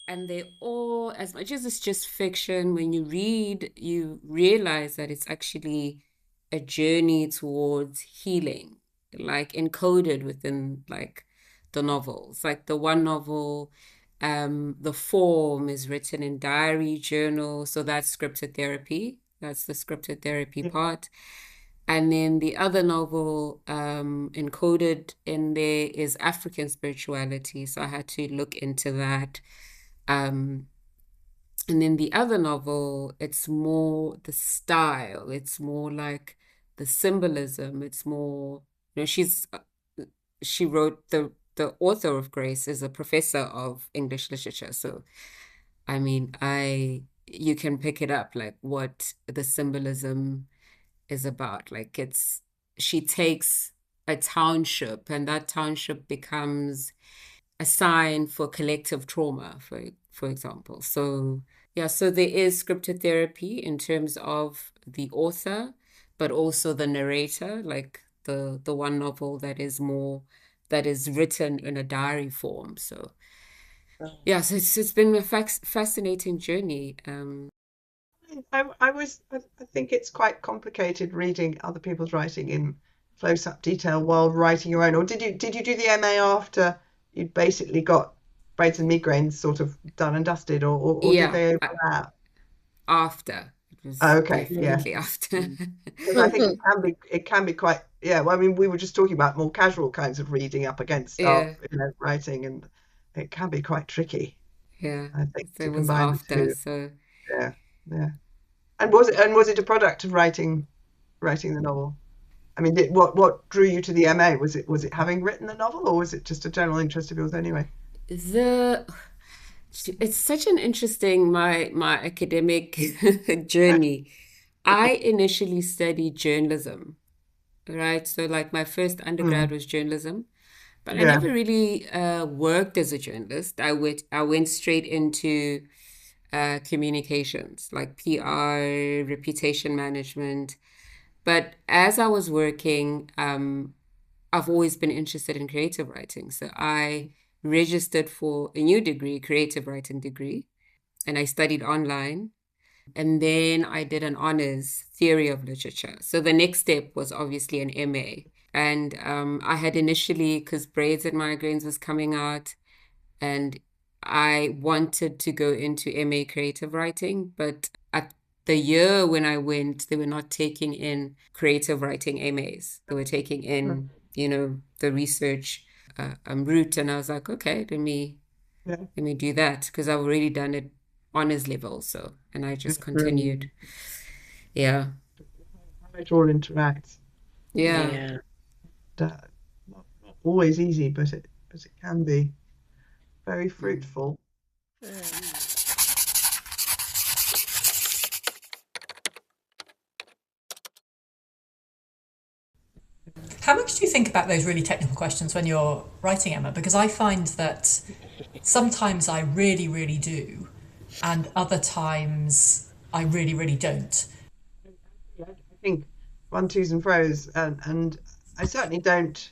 and they all, as much as it's just fiction, when you read, you realize that it's actually a journey towards healing, like encoded within like the novels. Like the one novel, the form is written in diary, journal, so that's scripted therapy. That's the scripted therapy Yeah. part. And then the other novel, encoded in there is African spirituality. So I had to look into that. Um, and then the other novel, it's more the style, it's more like the symbolism, it's more, she wrote the author of Grace is a professor of English literature. So I mean, you can pick it up like what the symbolism is about. Like she takes a township and that township becomes a sign for collective trauma, for example. So yeah, so there is scripted therapy in terms of the author, but also the narrator, like the one novel that is written in a diary form. So yeah, so it's been a fascinating journey. I think it's quite complicated reading other people's writing in close-up detail while writing your own. Or did you do the MA after you'd basically got braids and migraines sort of done and dusted, or did Yeah, they overlap? after. It was Oh, okay, yeah. definitely after. Because I think it can be quite, yeah. Well, I mean, we were just talking about more casual kinds of reading up against our, Yeah, writing, and it can be quite tricky, yeah. I think, So to it was combine the after. two. So Yeah, yeah. And was it a product of writing the novel? I mean, what drew you to the MA? Was it having written the novel, or was it just a general interest of yours anyway? the it's such an interesting my academic journey. I initially studied journalism, right? So like my first undergrad Mm, was journalism, but I yeah. never really worked as a journalist. I went straight into communications, like PR, reputation management. But as I was working, I've always been interested in creative writing. So I registered for a new degree, creative writing degree, and I studied online. And then I did an honors theory of literature. So the next step was obviously an MA. And I had initially, because Braids and Migraines was coming out, and I wanted to go into MA creative writing, but at the year when I went, they were not taking in creative writing MAs. They were taking Mm, in, the research route, and I was like, okay, yeah. let me do that because I've already done it honors level. So, and I just continued. Mm. Yeah, How it all interacts. yeah. Yeah. Uh, not always easy, but it can be very Mm. fruitful. How much do you think about those really technical questions when you're writing, Emma? Because I find that sometimes I really, really do, and other times I really, really don't. Yeah, I think one, twos, and fro's, and I certainly don't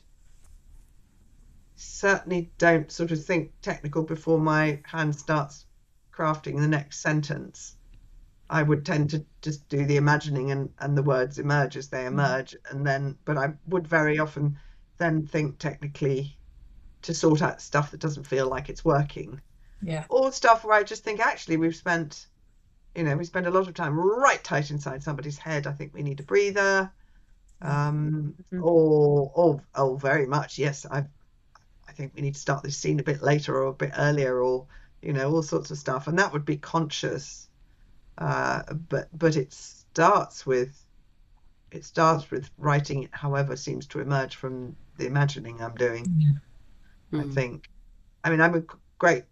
sort of think technical before my hand starts crafting the next sentence. I would tend to just do the imagining, and the words emerge as they Mm. emerge, but I would very often then think technically to sort out stuff that doesn't feel like it's working, Yeah. or stuff where I just think actually we spend a lot of time right tight inside somebody's head. I think we need a breather. Mm. Or very much, yes, I think we need to start this scene a bit later or a bit earlier, or all sorts of stuff, and that would be conscious. But it starts with writing it however seems to emerge from the imagining I'm doing, Mm. I Mm. think. I mean, great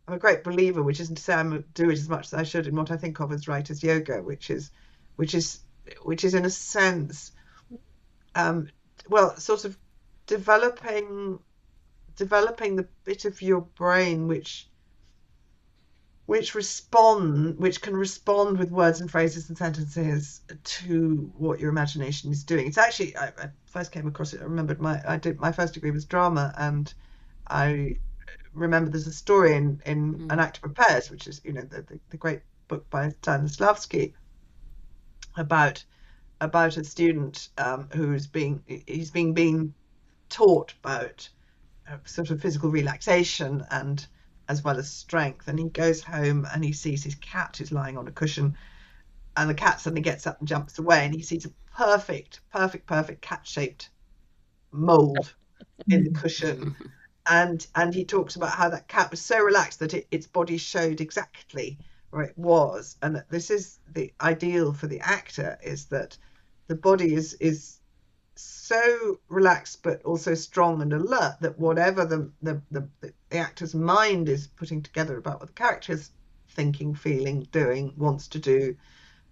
I'm a great believer, which isn't to say I do it as much as I should, in what I think of as writer's yoga, which is which is in a sense, um, well, sort of developing developing the bit of your brain which can respond with words and phrases and sentences to what your imagination is doing. It's actually, I first came across it. I remembered my first degree was drama, and I remember there's a story in An Mm. Actor Prepares, which is, the great book by Stanislavski about a student he's being taught about sort of physical relaxation and as well as strength. And he goes home and he sees his cat is lying on a cushion, and the cat suddenly gets up and jumps away, and he sees a perfect cat-shaped mold in the cushion. And he talks about how that cat was so relaxed that its body showed exactly where it was, and that this is the ideal for the actor, is that the body is so relaxed but also strong and alert that whatever the actor's mind is putting together about what the character is thinking, feeling, doing, wants to do,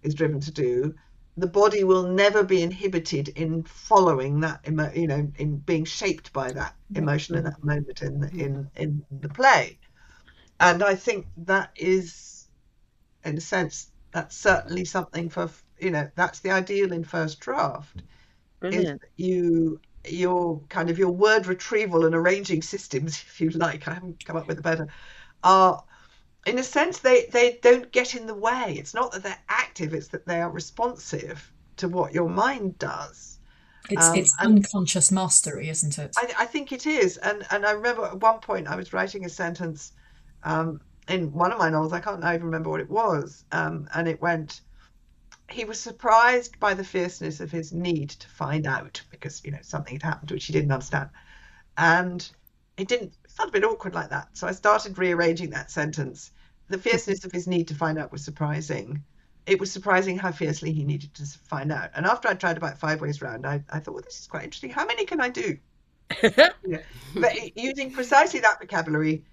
is driven to do, the body will never be inhibited in following that in being shaped by that emotion in that moment in the play. And I think that is, in a sense, that's certainly something for, that's the ideal in first draft. Brilliant. Is your kind of your word retrieval and arranging systems, if you like, I haven't come up with a better, are, in a sense, they don't get in the way. It's not that they're active, it's that they are responsive to what your mind does. It's And unconscious mastery, isn't it? I think it is. And I remember at one point I was writing a sentence in one of my novels, I can't even remember what it was, and it went, he was surprised by the fierceness of his need to find out, because something had happened which he didn't understand, and it felt a bit awkward like that. So I started rearranging that sentence. The fierceness of his need to find out was surprising. It was surprising how fiercely he needed to find out. And after I tried about 5 ways round, I thought, well, this is quite interesting. How many can I do? But using precisely that vocabulary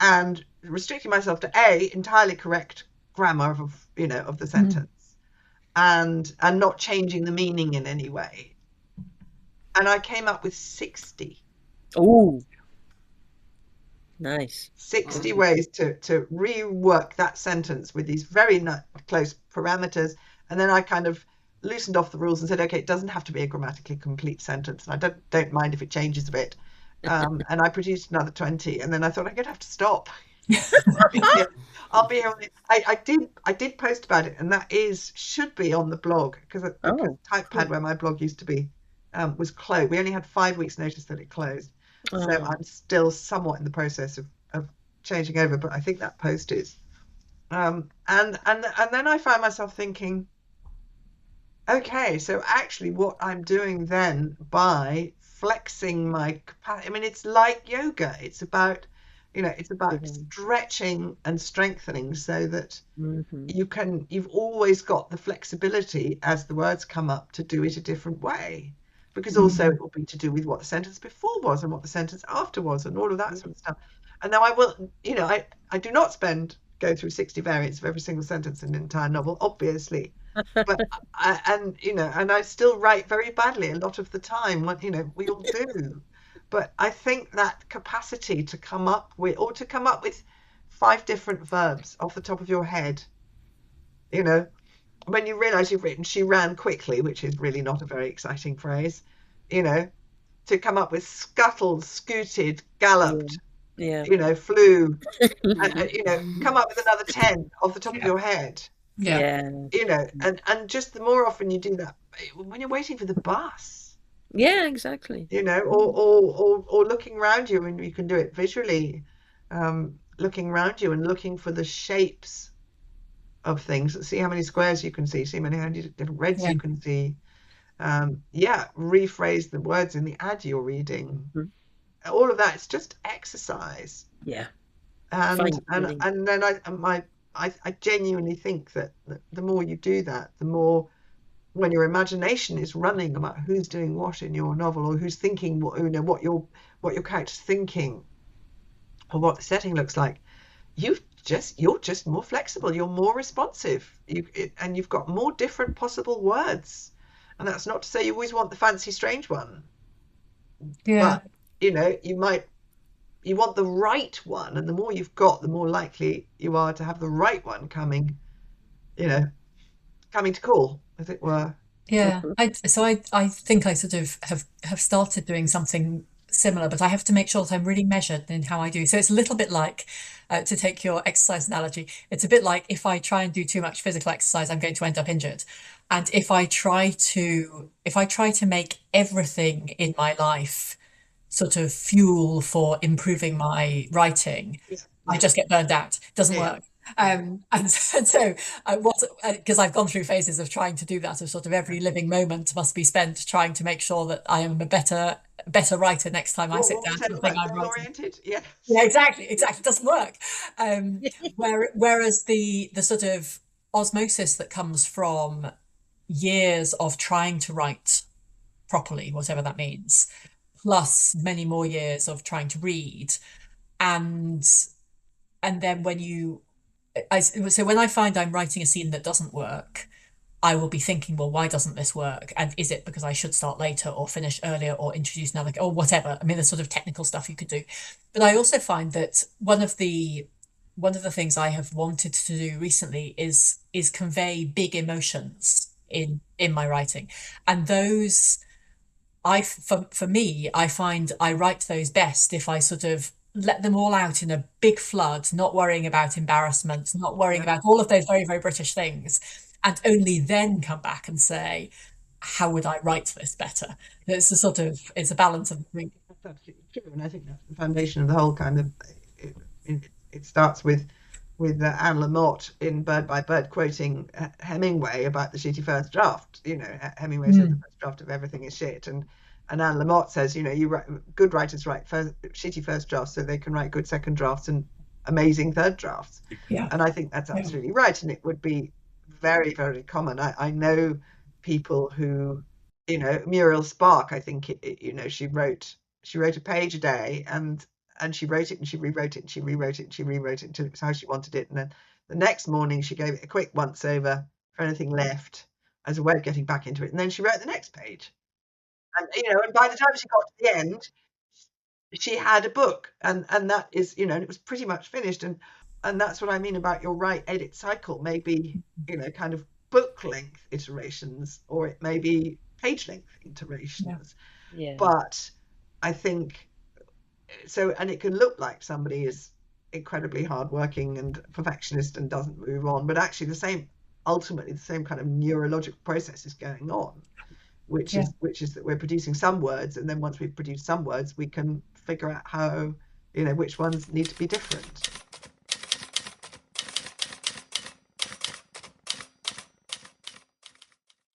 and restricting myself to entirely correct grammar of the sentence, and not changing the meaning in any way. And I came up with 60. Oh, nice. 60 ways to rework that sentence with these very close parameters. And then I kind of loosened off the rules and said, okay, it doesn't have to be a grammatically complete sentence. And I don't mind if it changes a bit. And I produced another 20. And then I thought I'm going to have to stop. I'll be here. I did post about it, and that should be on the blog, because TypePad, where my blog used to be, was closed. We only had 5 weeks notice that it closed. So I'm still somewhat in the process of changing over, but I think that post is. And then I found myself thinking, okay, so actually what I'm doing then by flexing my capacity, I mean, it's like yoga. It's about, stretching and strengthening so that you've always got the flexibility as the words come up to do it a different way. Because also it will be to do with what the sentence before was and what the sentence after was and all of that sort of stuff. And now I will, I do not go through 60 variants of every single sentence in an entire novel, obviously. But and I still write very badly a lot of the time. We all do. But I think that capacity to come up with 5 different verbs off the top of your head, when you realize you've written "she ran quickly," which is really not a very exciting phrase, to come up with scuttled, scooted, galloped, flew, and come up with another 10 off the top of your head. And just the more often you do that, when you're waiting for the bus. Yeah, exactly. Or looking around you, and you can do it visually, looking around you and looking for the shapes of things. See how many squares you can see how many different reds you can see. Rephrase the words in the ad you're reading. All of that, it's just exercise. And then I genuinely think that the more you do that, the more, when your imagination is running about who's doing what in your novel, or who's thinking what your character's thinking, or what the setting looks like, you're just more flexible, you're more responsive, and you've got more different possible words. And that's not to say you always want the fancy strange one, but you want the right one, and the more you've got, the more likely you are to have the right one coming to call, as it were. I think I sort of have started doing something similar, but I have to make sure that I'm really measured in how I do. So it's a little bit like, to take your exercise analogy, it's a bit like if I try and do too much physical exercise, I'm going to end up injured. And if I try to make everything in my life sort of fuel for improving my writing, I just get burned out. It doesn't Yeah. work. And so what, because I've gone through phases of trying to do that, of sort of every living moment must be spent trying to make sure that I am a better writer next time I sit What we down said to the thing about I'm goal writing. oriented, yes. Yeah, exactly. It doesn't work. Whereas the sort of osmosis that comes from years of trying to write properly, whatever that means, plus many more years of trying to read, and then so when I find I'm writing a scene that doesn't work, I will be thinking, well, why doesn't this work? And is it because I should start later or finish earlier or introduce another, or whatever? I mean, there's sort of technical stuff you could do. But I also find that one of the things I have wanted to do recently is convey big emotions in my writing. And those for me, I find I write those best if I sort of let them all out in a big flood, not worrying about embarrassment, not worrying about all of those very, very British things, and only then come back and say, how would I write this better? It's a balance of the three. That's absolutely true, and I think that's the foundation of the whole kind of. It starts with Anne Lamott in Bird by Bird quoting Hemingway about the shitty first draft. Hemingway said the first draft of everything is shit, and Anne Lamott says, good writers write shitty first drafts so they can write good second drafts and amazing third drafts. Yeah. And I think that's absolutely right, and it would be very, very common. I know people who, Muriel Spark, I think she wrote a page a day, and she wrote it and she rewrote it and she rewrote it and she rewrote it until it was how she wanted it. And then the next morning she gave it a quick once over for anything left as a way of getting back into it. And then she wrote the next page. And and by the time she got to the end, she had a book, and that is, and it was pretty much finished. And that's what I mean about your write edit cycle. Maybe, kind of book length iterations, or it may be page length iterations. Yeah. But I think so, and it can look like somebody is incredibly hardworking and perfectionist and doesn't move on, but actually ultimately the same kind of neurological process is going on, which is that we're producing some words, and then once we've produced some words, we can figure out how, which ones need to be different.